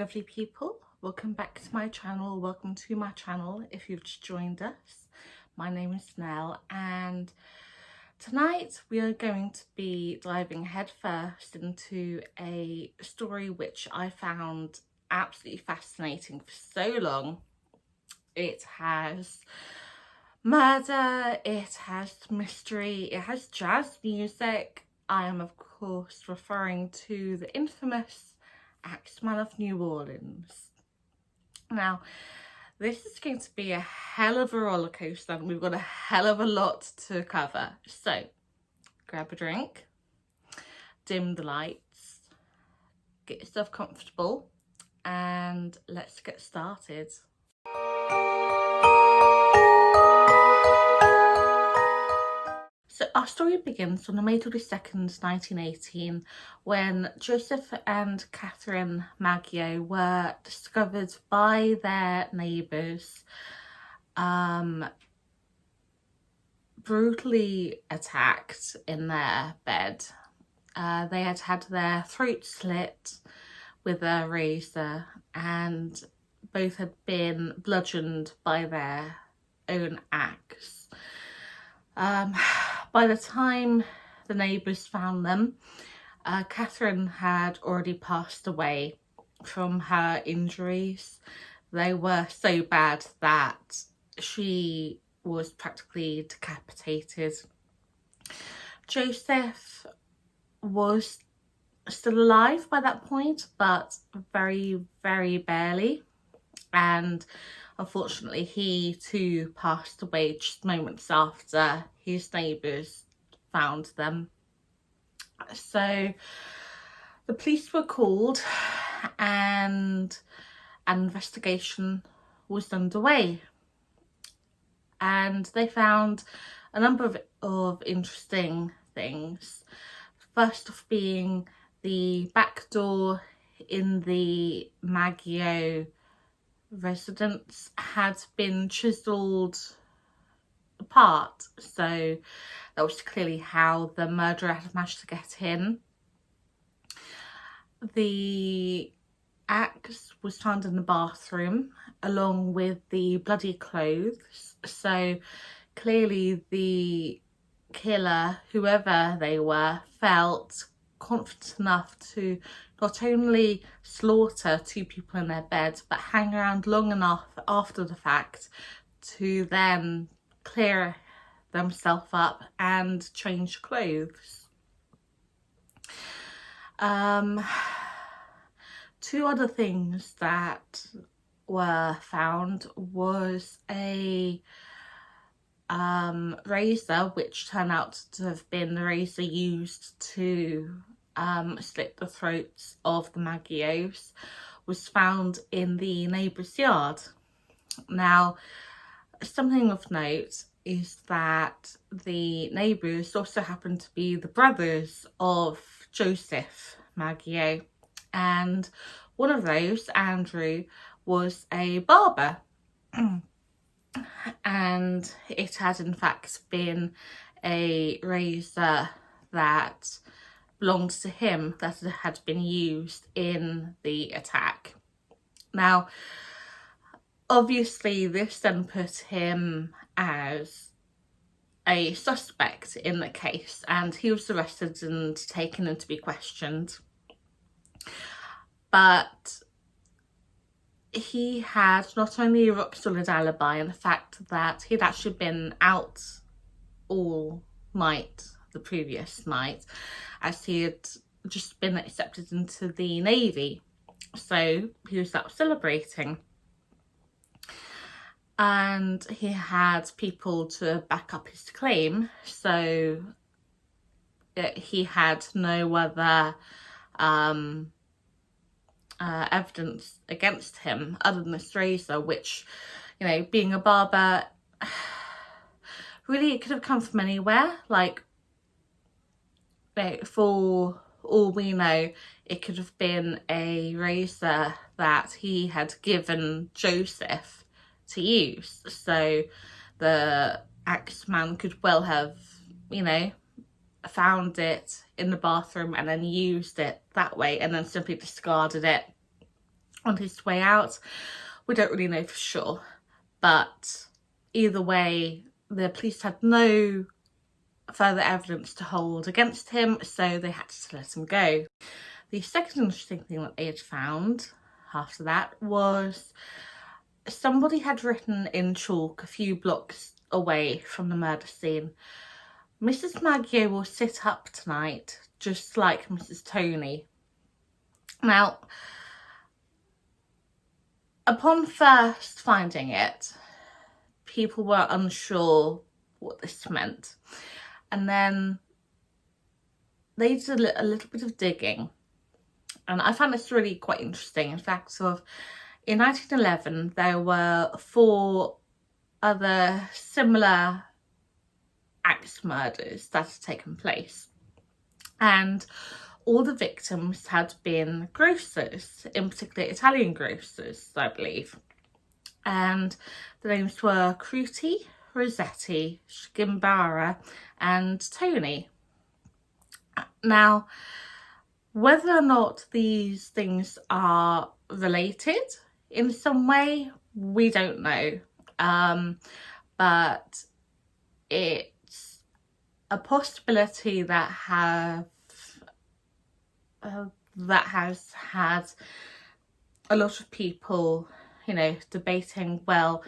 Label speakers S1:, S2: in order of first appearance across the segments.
S1: lovely people, welcome back to my channel. Welcome to my channel if you've just joined us. My name is Nell, and tonight we are going to be diving headfirst into a story which I found absolutely fascinating for so long. It has murder, it has mystery, it has jazz music. I am of course referring to the infamous Axeman of New Orleans. Now, this is going to be a hell of a roller coaster and we've got a hell of a lot to cover. So, grab a drink, dim the lights, get yourself comfortable, and let's get started. So our story begins on May 22nd, 1918, when Joseph and Catherine Maggio were discovered by their neighbours brutally attacked in their bed. They had had their throats slit with a razor and both had been bludgeoned by their own axe. By the time the neighbours found them, Catherine had already passed away from her injuries. They were so bad that she was practically decapitated. Joseph was still alive by that point, but very, very barely. And unfortunately, he too passed away just moments after his neighbours found them. So the police were called and an investigation was underway. And they found a number of interesting things. First off being the back door in the Maggio residence had been chiselled apart, so that was clearly how the murderer had managed to get in. The axe was found in the bathroom along with the bloody clothes, so clearly the killer, whoever they were, felt confident enough to not only slaughter two people in their bed, but hang around long enough after the fact to then clear themselves up and change clothes. Two other things that were found was a razor, which turned out to have been the razor used to slit the throats of the Maggios, was found in the neighbour's yard. Now, something of note is that the neighbours also happened to be the brothers of Joseph Maggio, and one of those, Andrew, was a barber. And it had in fact been a razor that belonged to him that had been used in the attack. Now, obviously this then put him as a suspect in the case, and he was arrested and taken in to be questioned. But he had not only a rock solid alibi in the fact that he'd actually been out all night the previous night, as he had just been accepted into the Navy, so he was out celebrating, and he had people to back up his claim, so he had no other evidence against him other than this razor, which, you know, being a barber, really it could have come from anywhere. Like, for all we know, it could have been a razor that he had given Joseph to use, so the Axeman could well have, you know, found it in the bathroom and then used it that way and then simply discarded it on his way out. We don't really know for sure, but either way, the police had no further evidence to hold against him, so they had to let him go. The second interesting thing that they had found after that was somebody had written in chalk a few blocks away from the murder scene, "Mrs. Maggio will sit up tonight, just like Mrs. Tony." Now, upon first finding it, people were unsure what this meant. And then they did a little bit of digging. And I found this really quite interesting. In fact, in 1911, there were 4 other similar axe murders that had taken place. And all the victims had been grocers, in particular Italian grocers, I believe. And the names were Cruti, Rossetti, Scimbara and Tony. Now, whether or not these things are related in some way, we don't know. But it's a possibility that has had a lot of people, you know, debating, well,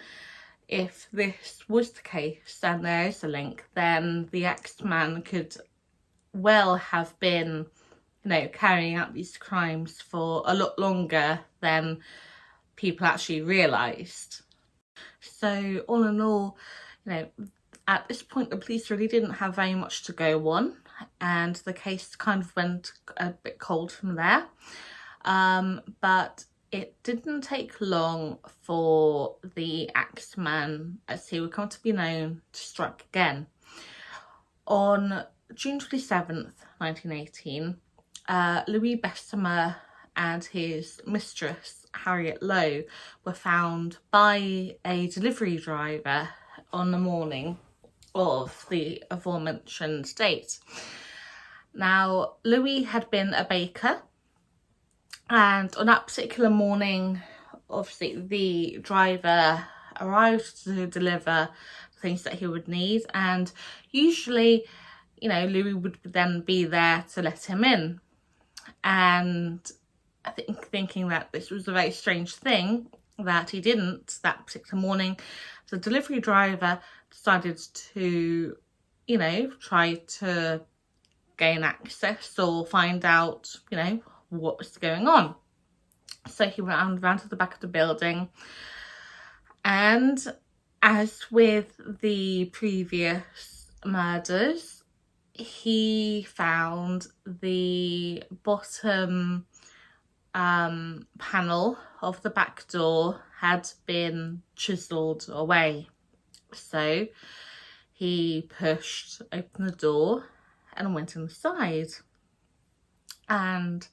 S1: if this was the case and there is a link, then the Axeman could well have been, you know, carrying out these crimes for a lot longer than people actually realised. So all in all, you know, at this point the police really didn't have very much to go on, and the case kind of went a bit cold from there. But it didn't take long for the Axeman, as he would come to be known, to strike again. On June 27th, 1918, Louis Bessemer and his mistress, Harriet Lowe, were found by a delivery driver on the morning of the aforementioned date. Now, Louis had been a baker, and on that particular morning, obviously the driver arrived to deliver things that he would need, and usually, you know, Louis would then be there to let him in. And I think, thinking that this was a very strange thing that he didn't that particular morning, the delivery driver decided to, you know, try to gain access or find out, you know, what was going on. So he ran to the back of the building, and as with the previous murders, he found the bottom panel of the back door had been chiseled away. So he pushed open the door and went inside, and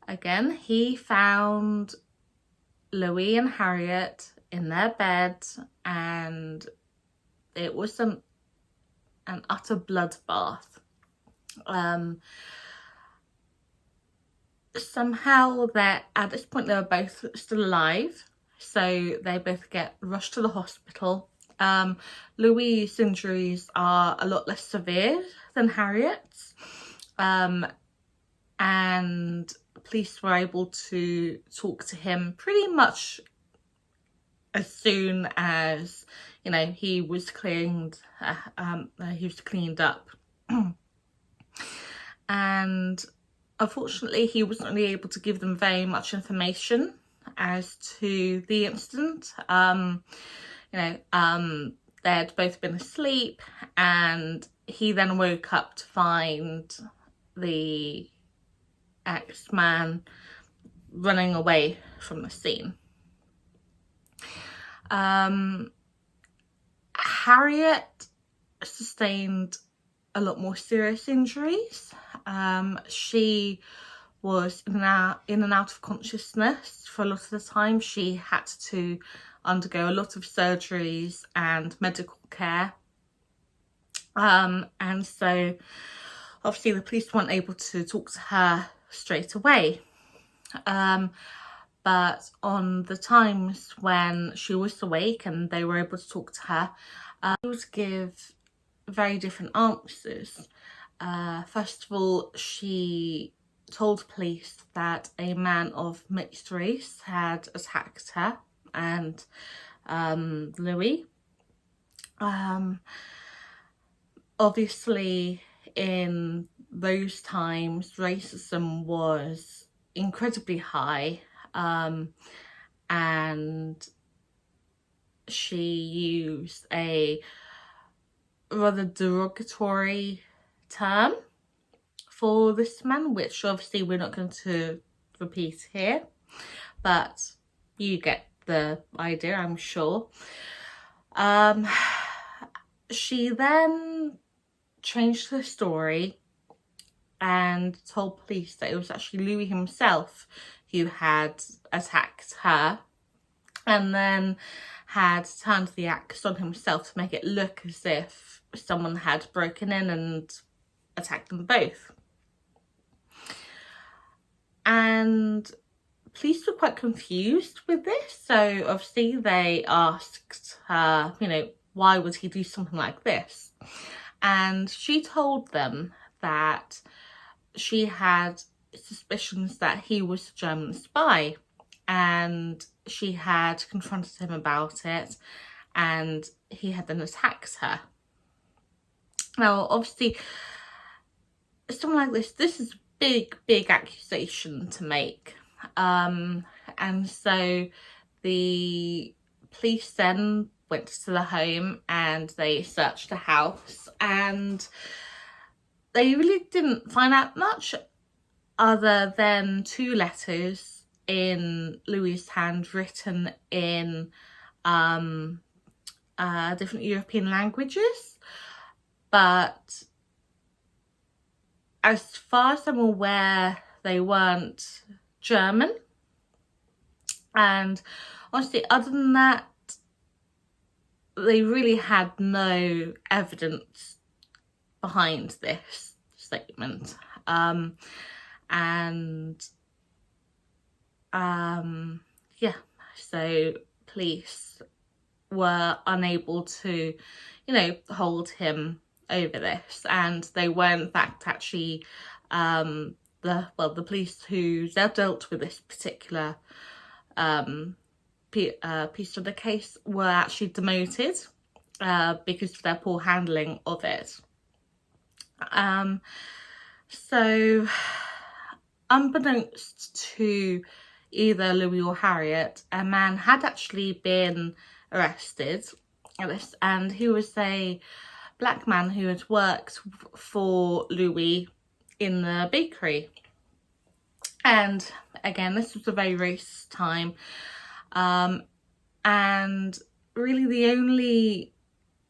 S1: again he found Louis and Harriet in their bed, and it was an utter bloodbath. Somehow that at this point they were both still alive, so they both get rushed to the hospital. Louis' injuries are a lot less severe than Harriet's, and police were able to talk to him pretty much as soon as, you know, he was cleaned up. And unfortunately he wasn't really able to give them very much information as to the incident. They'd both been asleep, and he then woke up to find the Axeman running away from the scene. Harriet sustained a lot more serious injuries. She was in and out of consciousness for a lot of the time. She had to undergo a lot of surgeries and medical care. And so obviously the police weren't able to talk to her straight away. but on the times when she was awake and they were able to talk to her, she would give very different answers. First of all, she told police that a man of mixed race had attacked her and Louis. Obviously, in those times, racism was incredibly high, and she used a rather derogatory term for this man, which obviously we're not going to repeat here, but you get the idea, I'm sure. She then changed her story and told police that it was actually Louis himself who had attacked her, and then had turned the axe on himself to make it look as if someone had broken in and attacked them both. And police were quite confused with this, so obviously they asked her, you know, why would he do something like this? And she told them that she had suspicions that he was a German spy, and she had confronted him about it, and he had then attacked her. Now, obviously, something like this is a big accusation to make. And so the police then went to the home and they searched the house, and they really didn't find out much other than 2 letters in Louis' hand written in different European languages. But as far as I'm aware, they weren't German. And honestly, other than that, they really had no evidence behind this statement. Yeah, so police were unable to, you know, hold him over this, and they were in fact actually the police who dealt with this particular piece of the case were actually demoted because of their poor handling of it. So unbeknownst to either Louis or Harriet, a man had actually been arrested at this, and he was a black man who had worked for Louis in the bakery. And again, this was a very racist time, and really the only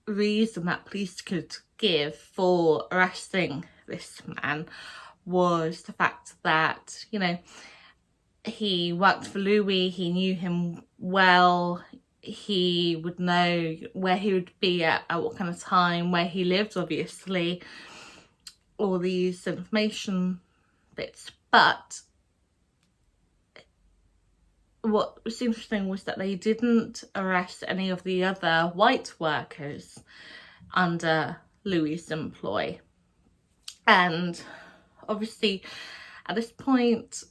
S1: reason that police could give for arresting this man was the fact that, you know, he worked for Louis, he knew him well, he would know where he would be at what kind of time, where he lived, obviously, all these information bits. But what was interesting was that they didn't arrest any of the other white workers under Louis' employ. And obviously at this point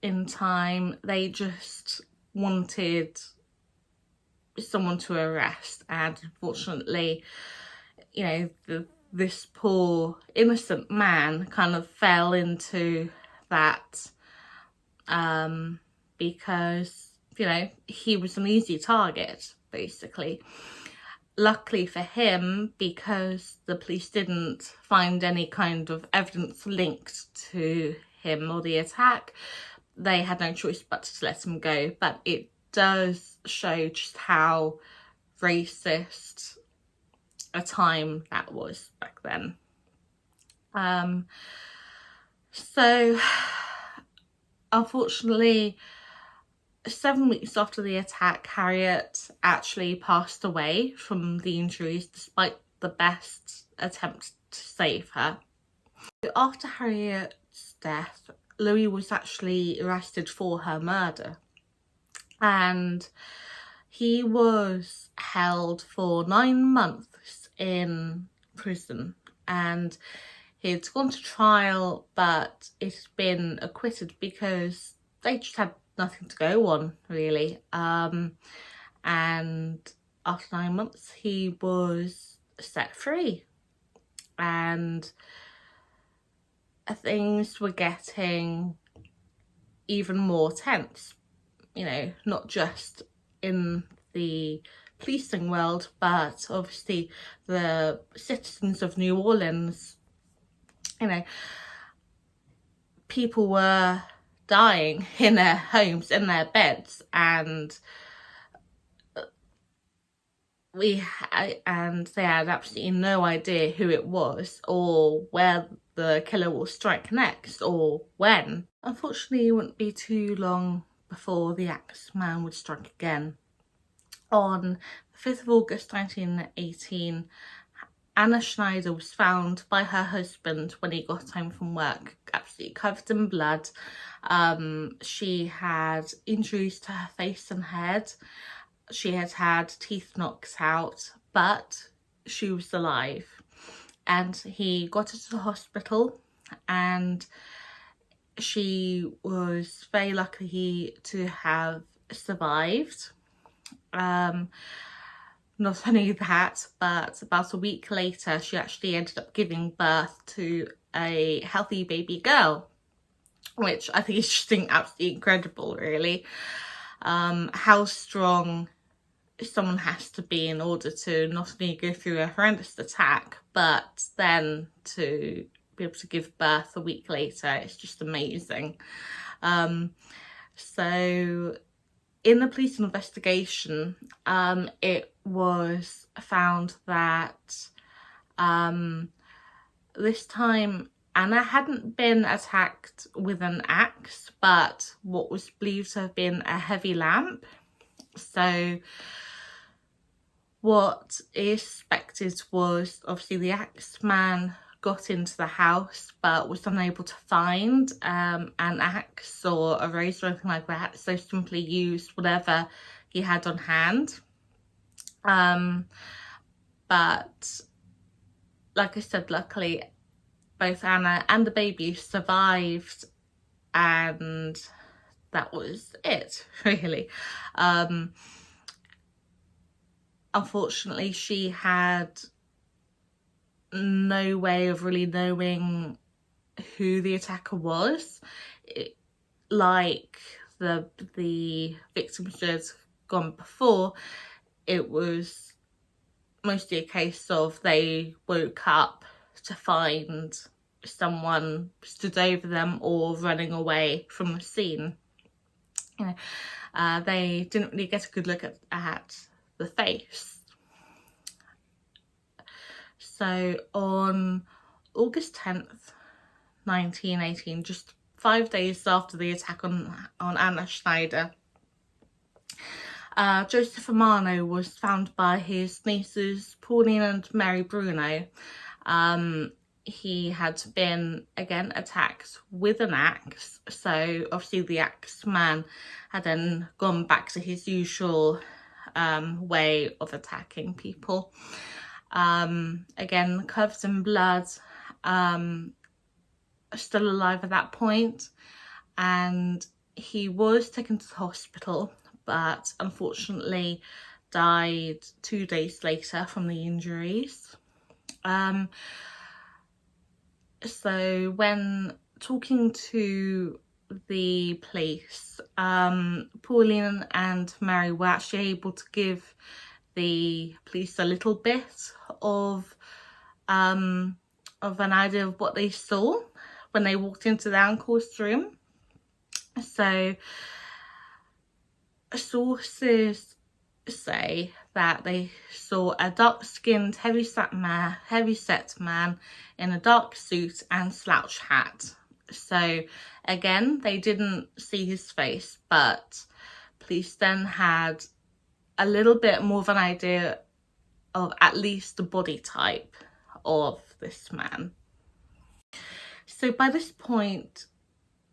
S1: in time, they just wanted someone to arrest, and unfortunately, you know, this poor innocent man kind of fell into that because, you know, he was an easy target, basically. Luckily for him, because the police didn't find any kind of evidence linked to him or the attack, they had no choice but to let him go. But it does show just how racist a time that was back then. So unfortunately, 7 weeks after the attack, Harriet actually passed away from the injuries despite the best attempt to save her. After Harriet's death, Louis was actually arrested for her murder. and he was held for 9 months in prison, and he'd gone to trial, but it's been acquitted because they just had nothing to go on, really. And after 9 months, he was set free, and things were getting even more tense, you know, not just in the policing world, but obviously the citizens of New Orleans. You know, people were dying in their homes, in their beds, and they had absolutely no idea who it was or where the killer will strike next or when. Unfortunately, it wouldn't be too long before the Axeman would strike again. On the 5th of August 1918, Anna Schneider was found by her husband when he got home from work, absolutely covered in blood. She had injuries to her face and head. She had had teeth knocked out, but she was alive. And he got her to the hospital, and she was very lucky to have survived. Not only that, but about a week later, she actually ended up giving birth to a healthy baby girl, which I think is just absolutely incredible, really. How strong someone has to be in order to not only go through a horrendous attack, but then to be able to give birth a week later. It's just amazing. So in the police investigation, it was found that this time Anna hadn't been attacked with an axe, but what was believed to have been a heavy lamp. So what is suspected was obviously the Axeman got into the house but was unable to find an axe or a razor or anything like that, so simply used whatever he had on hand. But like I said, luckily both Anna and the baby survived, and that was it, really. Unfortunately, she had no way of really knowing who the attacker was. Like the victims who had gone before, it was mostly a case of they woke up to find someone stood over them or running away from the scene. You know, they didn't really get a good look at the face. So on August 10th, 1918, just 5 days after the attack on Anna Schneider, Joseph Amano was found by his nieces Pauline and Mary Bruno. He had been again attacked with an axe, so obviously the Axeman had then gone back to his usual way of attacking people. Again, covered in blood, still alive at that point, and he was taken to the hospital, but unfortunately died 2 days later from the injuries. So when talking to the police, Pauline and Mary were actually able to give the police a little bit of an idea of what they saw when they walked into the inquest room. So sources say that they saw a dark-skinned, heavy-set man in a dark suit and slouch hat. So again, they didn't see his face, but police then had a little bit more of an idea of at least the body type of this man. So by this point,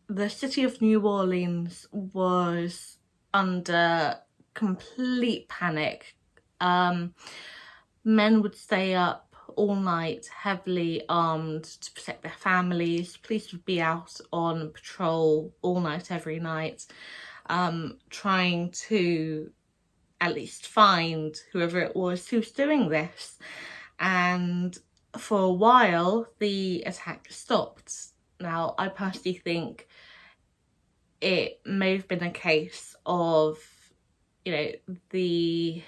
S1: the city of New Orleans was under complete panic. Men would stay up all night, heavily armed, to protect their families. Police would be out on patrol all night, every night, trying to at least find whoever it was who was doing this. And for a while, the attack stopped. Now, I personally think it may have been a case of, you know, the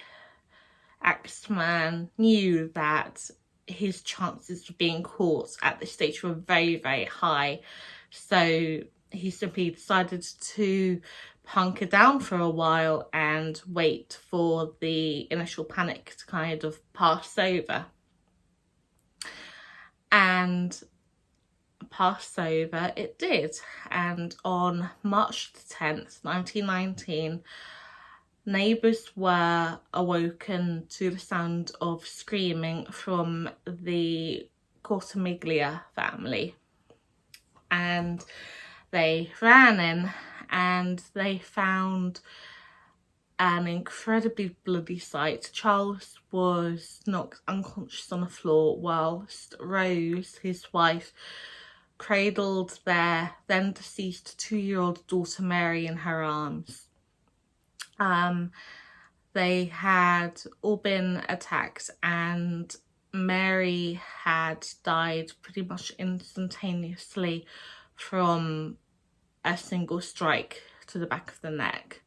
S1: Axeman knew that his chances of being caught at this stage were very, very high. So he simply decided to hunker down for a while and wait for the initial panic to kind of pass over. And pass over it did. And on March the 10th, 1919, neighbours were awoken to the sound of screaming from the Cortamiglia family, and they ran in and they found an incredibly bloody sight. Charles was knocked unconscious on the floor, whilst Rose, his wife, cradled their then deceased 2-year-old daughter Mary in her arms. They had all been attacked, and Mary had died pretty much instantaneously from a single strike to the back of the neck.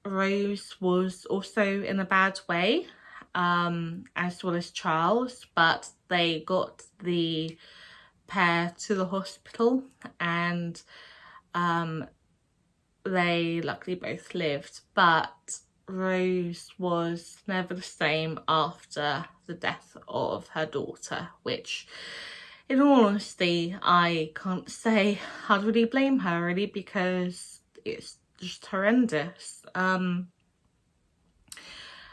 S1: Rose was also in a bad way, as well as Charles, but they got the pair to the hospital, and they luckily both lived. But Rose was never the same after the death of her daughter, which, in all honesty, I can't say I'd really blame her, really, because it's just horrendous.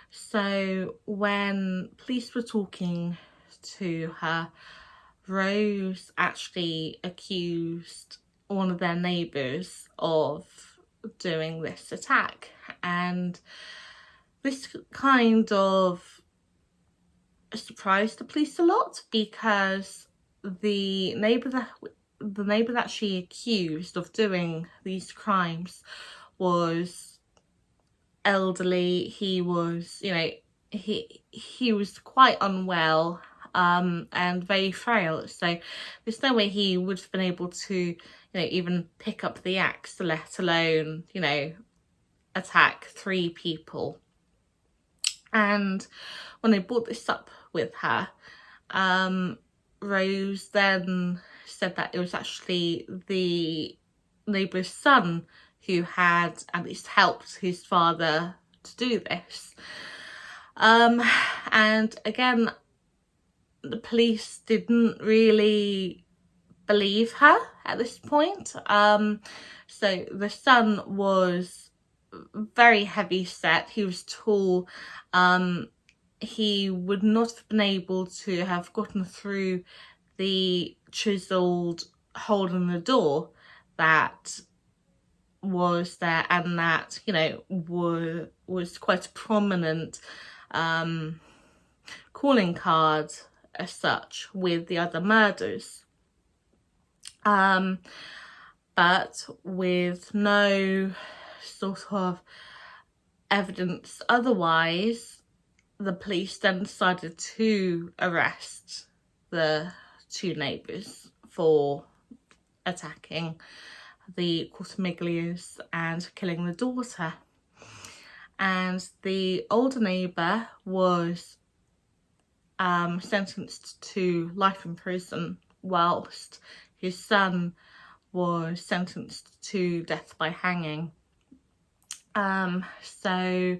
S1: So when police were talking to her, Rose actually accused one of their neighbours of doing this attack, and this kind of surprised the police a lot, because the neighbour that she accused of doing these crimes was elderly. He was, you know, he was quite unwell, and very frail, so there's no way he would have been able to, you know, even pick up the axe, let alone, you know, attack 3 people. And when they brought this up with her, Rose then said that it was actually the neighbour's son who had at least helped his father to do this. And again, the police didn't really believe her at this point. So the son was very heavy set, he was tall, he would not have been able to have gotten through the chiseled hole in the door that was there, and that, you know, was quite a prominent calling card as such with the other murders. But with no sort of evidence otherwise, the police then decided to arrest the 2 neighbours for attacking the Cortamiglias and killing the daughter. And the older neighbour was sentenced to life in prison, whilst his son was sentenced to death by hanging. So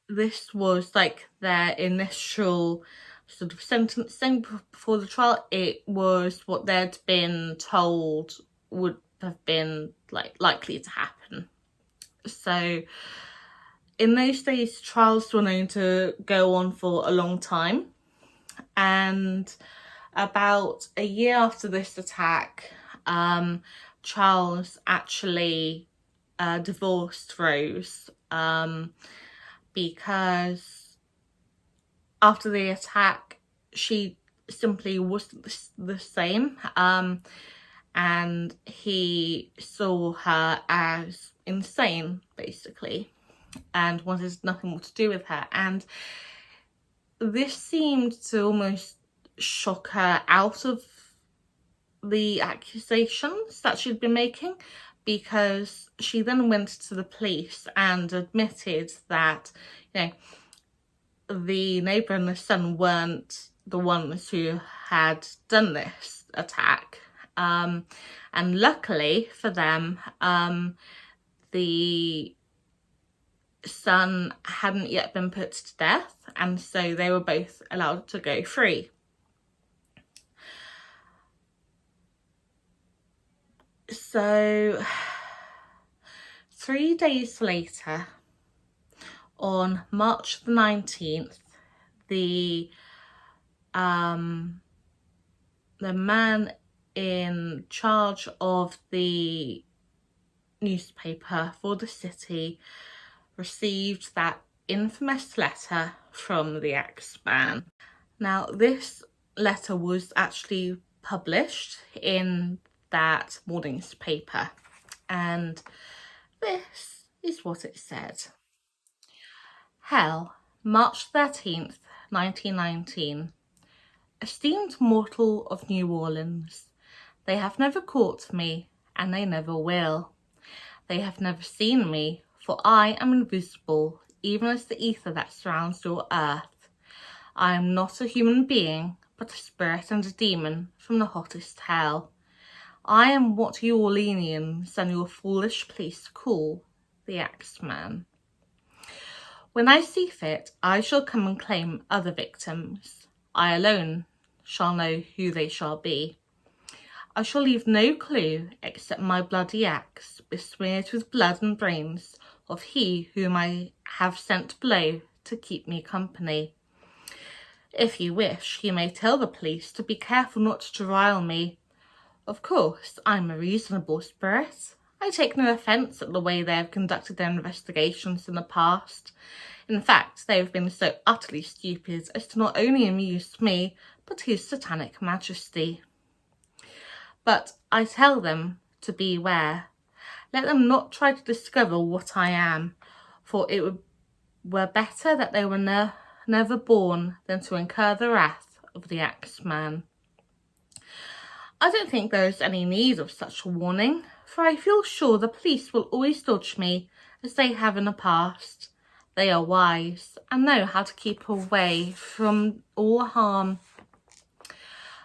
S1: this was like their initial sort of sentencing before the trial. It was what they'd been told would have been like likely to happen. So in those days, trials were known to go on for a long time, and about a year after this attack, Charles actually divorced Rose because after the attack she simply wasn't the same, and he saw her as insane basically and wanted nothing more to do with her, and this seemed to almost shock her out of the accusations that she'd been making, because she then went to the police and admitted that, you know, the neighbour and the son weren't the ones who had done this attack, and luckily for them, the son hadn't yet been put to death, and so they were both allowed to go free. So 3 days later, on March the 19th, the man in charge of the newspaper for the city received that infamous letter from the Axeman. Now, this letter was actually published in that morning's paper, and this is what it said. Hell, March 13th, 1919. Esteemed mortal of New Orleans, they have never caught me, and they never will. They have never seen me, for I am invisible, even as the ether that surrounds your earth. I am not a human being, but a spirit and a demon from the hottest hell. I am what you Orleanians and your foolish police call the Axeman. When I see fit, I shall come and claim other victims. I alone shall know who they shall be. I shall leave no clue except my bloody axe, besmeared with blood and brains of he whom I have sent below to keep me company. If you wish, you may tell the police to be careful not to rile me. Of course, I'm a reasonable spirit. I take no offence at the way they have conducted their investigations in the past. In fact, they have been so utterly stupid as to not only amuse me, but His Satanic Majesty. But I tell them to beware. Let them not try to discover what I am, for it were better that they were never born than to incur the wrath of the Axeman. I don't think there is any need of such a warning, for I feel sure the police will always dodge me as they have in the past. They are wise and know how to keep away from all harm.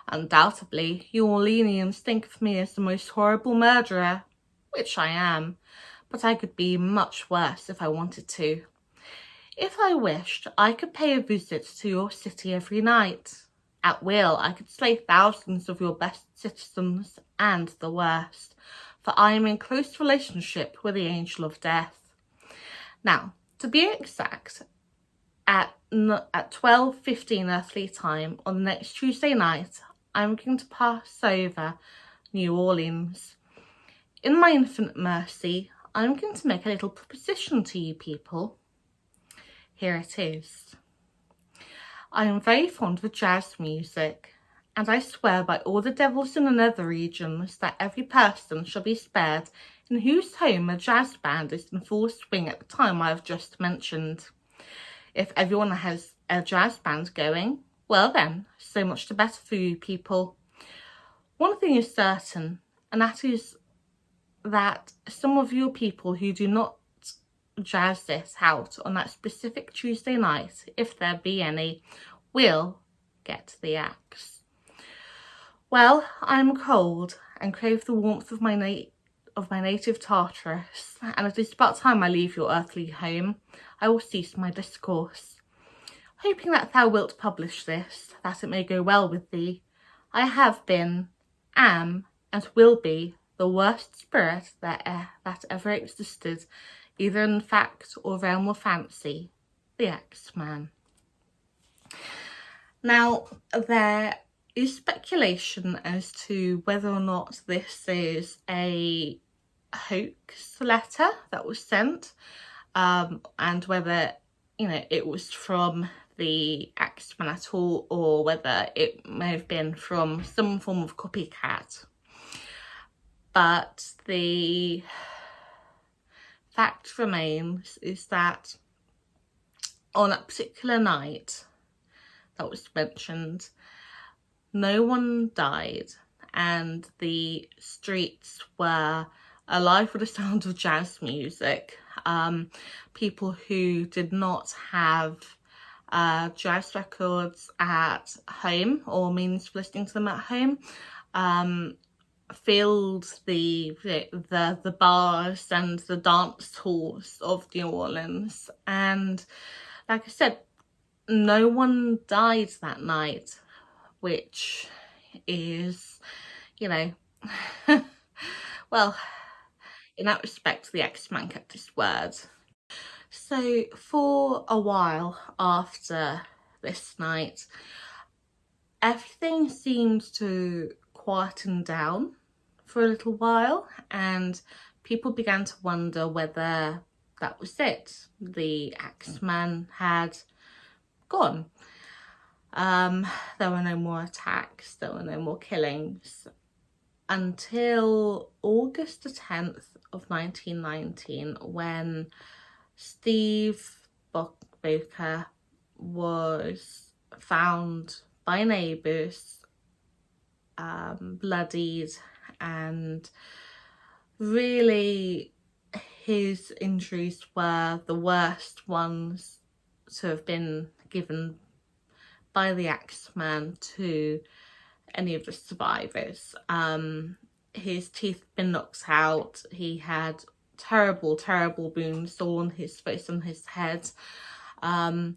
S1: Undoubtedly, you Orleanians think of me as the most horrible murderer, which I am, but I could be much worse if I wanted to. If I wished, I could pay a visit to your city every night. At will, I could slay thousands of your best citizens and the worst, for I am in close relationship with the Angel of Death. Now, to be exact, at 12:15 earthly time on the next Tuesday night, I'm going to pass over New Orleans. In my infinite mercy, I'm going to make a little proposition to you people. Here it is. I am very fond of jazz music, and I swear by all the devils in the nether regions that every person shall be spared in whose home a jazz band is in full swing at the time I have just mentioned. If everyone has a jazz band going, well then, so much the better for you people. One thing is certain, and that is that some of you people who do not jazz this out on that specific Tuesday night, if there be any, will get the axe. Well, I'm cold and crave the warmth of my native Tartarus, and it is about time I leave your earthly home. I will cease my discourse. Hoping that thou wilt publish this, that it may go well with thee, I have been, am, and will be the worst spirit that ever existed, either in fact or realm of fancy, the Axeman. Now, there is speculation as to whether or not this is a hoax letter that was sent, and whether, you know, it was from the Axeman at all, or whether it may have been from some form of copycat. But the fact remains is that on that particular night that was mentioned, no one died, and the streets were alive with the sound of jazz music. People who did not have jazz records at home or means of listening to them at home filled the bars and the dance halls of New Orleans. And like I said, no one died that night, which is, you know, well, in that respect, the Axeman kept his word. So for a while after this night, everything seemed to quieten down for a little while, and people began to wonder whether that was it. The Axeman had gone. There were no more attacks, there were no more killings, until August the 10th of 1919, when Steve Boker was found by neighbours bloodied, and really his injuries were the worst ones to have been given by the Axeman to any of the survivors. His teeth had been knocked out, he had terrible wounds all on his face and his head, and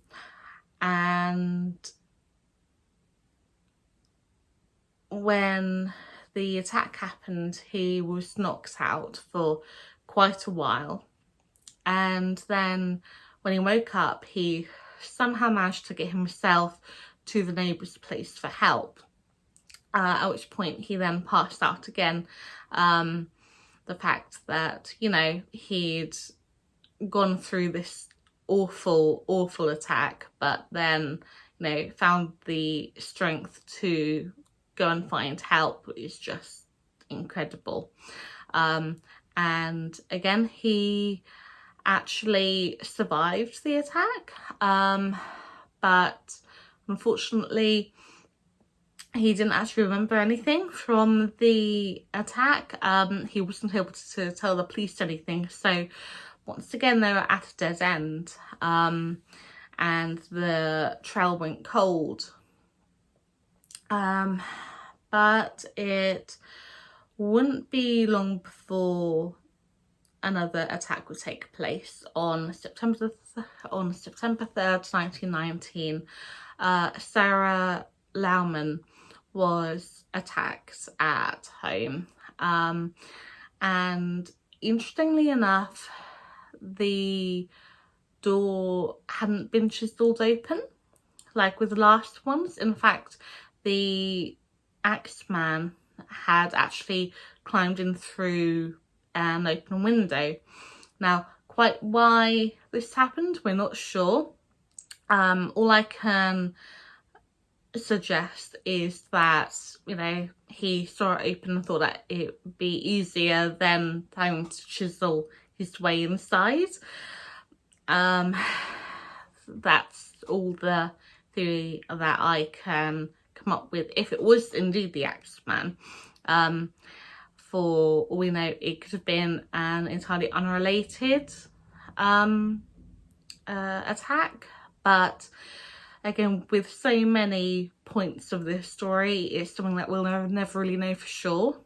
S1: when the attack happened, he was knocked out for quite a while, and then when he woke up, he somehow managed to get himself to the neighbour's place for help, at which point he then passed out again. The fact that, you know, he'd gone through this awful attack, but then, you know, found the strength to go and find help is just incredible. And again, he actually survived the attack, but unfortunately he didn't actually remember anything from the attack. He wasn't able to tell the police anything, so once again they were at a dead end, and the trail went cold. But it wouldn't be long before another attack would take place on September 3rd, 1919. Sarah Lauman was attacked at home, and interestingly enough, the door hadn't been chiseled open like with the last ones. In fact, the Axeman had actually climbed in through an open window. Now, quite why this happened, we're not sure. All I can suggest is that, you know, he saw it open and thought that it would be easier than having to chisel his way inside. That's all the theory that I can come up with. If it was indeed the Axeman, for all we know, it could have been an entirely unrelated attack. But again, with so many points of this story, it's something that we'll never really know for sure.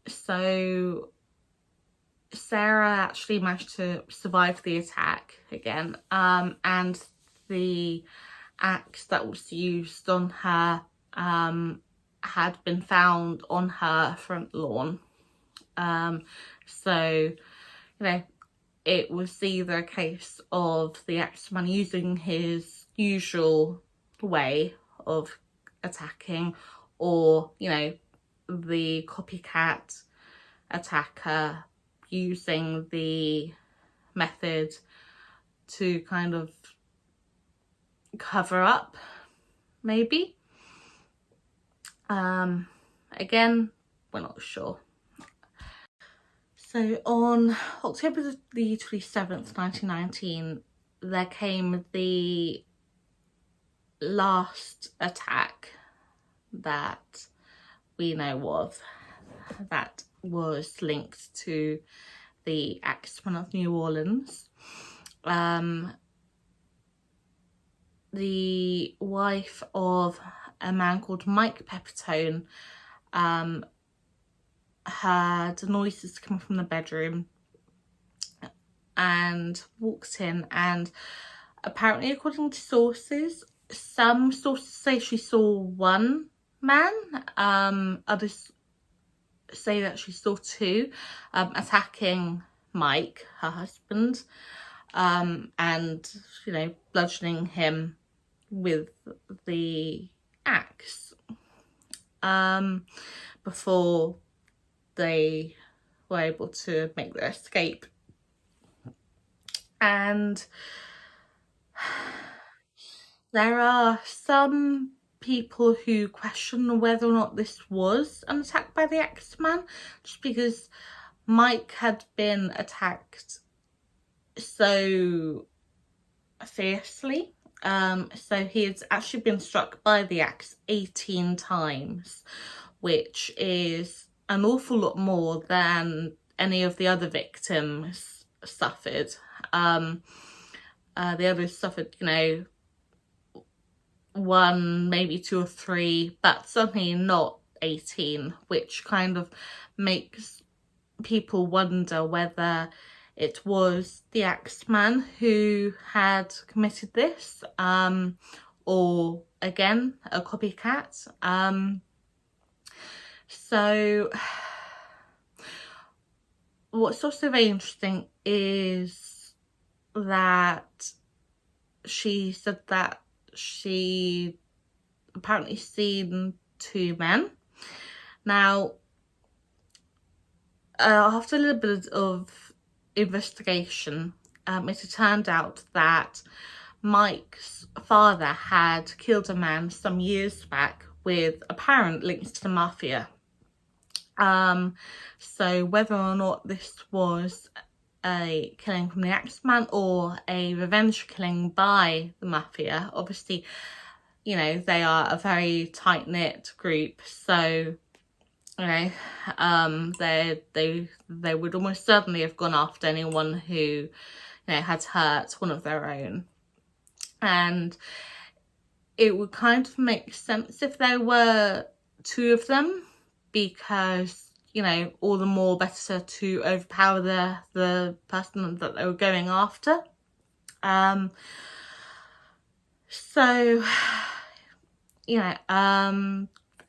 S1: So Sarah actually managed to survive the attack again, and the axe that was used on her had been found on her front lawn. So, you know, it was either a case of the Axeman using his usual way of attacking, or, you know, the copycat attacker using the method to kind of cover up, maybe. Again, we're not sure. So on October the 27th, 1919, there came the last attack that we know of that was linked to the Axeman of New Orleans. The wife of a man called Mike Pepitone heard noises coming from the bedroom and walked in, and apparently, according to sources, some sources say she saw one man, others say that she saw two, attacking Mike, her husband, and, you know, bludgeoning him with the axe, before they were able to make their escape. And there are some people who question whether or not this was an attack by the Axeman, just because Mike had been attacked so fiercely. So he had actually been struck by the axe 18 times, which is an awful lot more than any of the other victims suffered. The others suffered, you know, one, maybe two or three, but certainly not 18, which kind of makes people wonder whether it was the Axeman who had committed this, or again, a copycat. So what's also very interesting is that she said that she apparently seen two men. Now, after a little bit of investigation, it had turned out that Mike's father had killed a man some years back with apparent links to the mafia. So whether or not this was a killing from the Axeman or a revenge killing by the mafia, obviously, you know, they are a very tight-knit group, so, you know, they would almost certainly have gone after anyone who, you know, had hurt one of their own. And it would kind of make sense if there were two of them, because, you know, all the more better to overpower the person that they were going after. So, you know,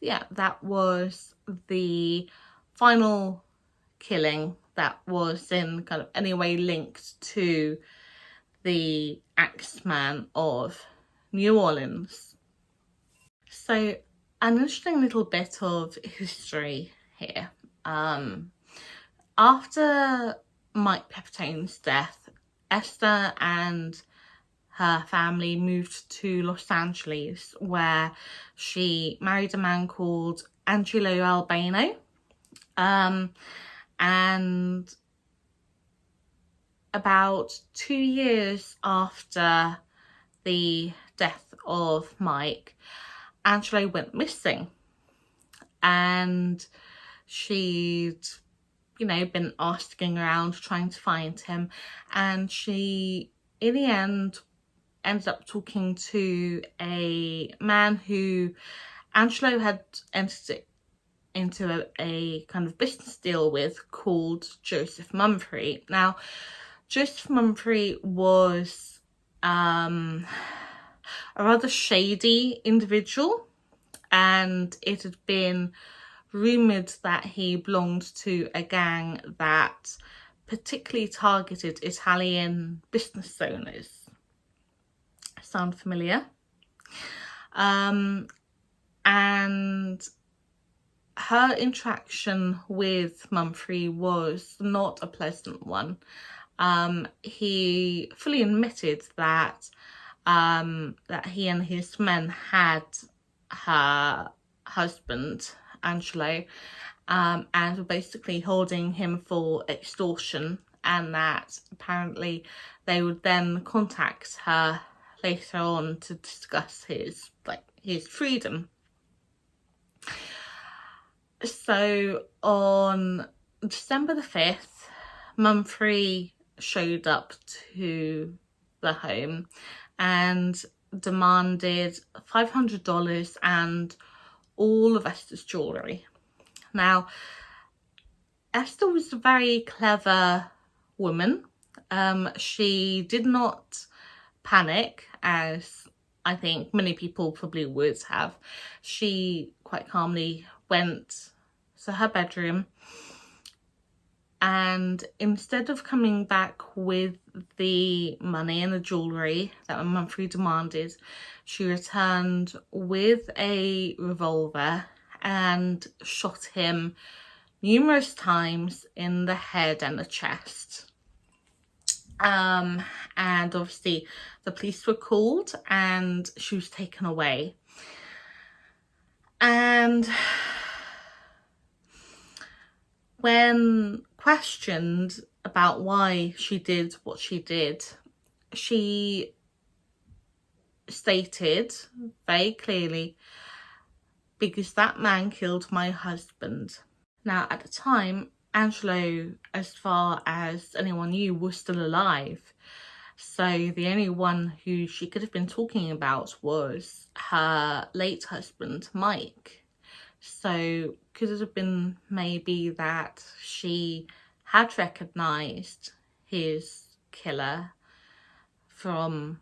S1: yeah, that was the final killing that was in kind of any way linked to the Axeman of New Orleans. So, an interesting little bit of history here. After Mike Pepitone's death, Esther and her family moved to Los Angeles, where she married a man called Angelo Albano. And about 2 years after the death of Mike, Angelo went missing, and she'd, you know, been asking around trying to find him, and she in the end ended up talking to a man who Angelo had entered into a kind of business deal with, called Joseph Mumphrey. Now, Joseph Mumphrey was a rather shady individual, and it had been rumoured that he belonged to a gang that particularly targeted Italian business owners. Sound familiar? And her interaction with Mumfrey was not a pleasant one. He fully admitted that he and his men had her husband, Angelo, and were basically holding him for extortion, and that apparently they would then contact her later on to discuss his freedom. So on December the 5th, Mumfrey showed up to the home and demanded $500 and all of Esther's jewellery. Now, Esther was a very clever woman. She did not panic, as I think many people probably would have. She quite calmly went to her bedroom, and instead of coming back with the money and the jewellery that Mumfrey demanded, she returned with a revolver and shot him numerous times in the head and the chest. And obviously the police were called and she was taken away. And when questioned about why she did what she did, she stated very clearly, "Because that man killed my husband." Now, at the time, Angelo, as far as anyone knew, was still alive. So the only one who she could have been talking about was her late husband, Mike. So could it have been maybe that she had recognised his killer from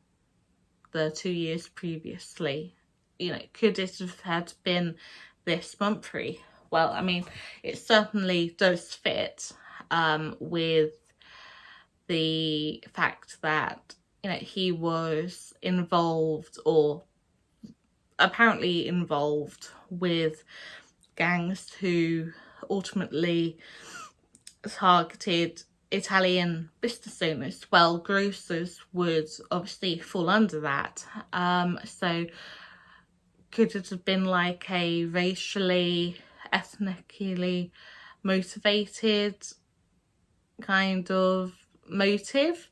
S1: the 2 years previously? You know, could it have had been this Mumfrey? Well, I mean, it certainly does fit with the fact that, you know, he was involved, or apparently involved, with gangs who ultimately targeted Italian business owners. Well, grocers would obviously fall under that. So could it have been like a racially, ethnically motivated kind of motive?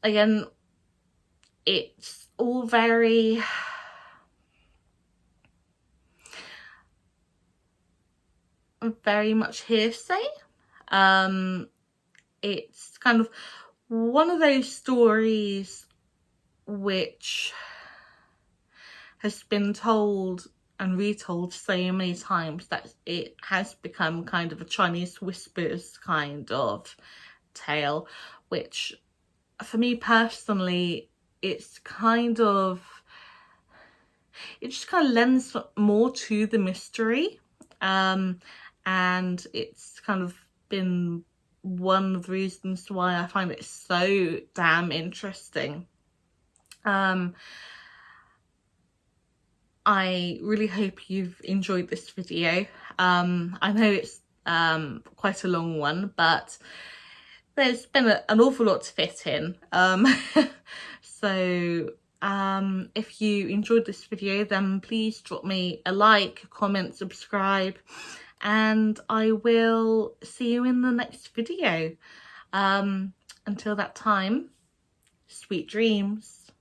S1: Again, it's all very much hearsay. It's kind of one of those stories which has been told and retold so many times that it has become kind of a Chinese whispers kind of tale, which for me personally, it just kind of lends more to the mystery, and it's kind of been one of the reasons why I find it so damn interesting. I really hope you've enjoyed this video. I know it's quite a long one, but there's been an awful lot to fit in. So if you enjoyed this video, then please drop me a like, comment, subscribe, and I will see you in the next video. Until that time, sweet dreams.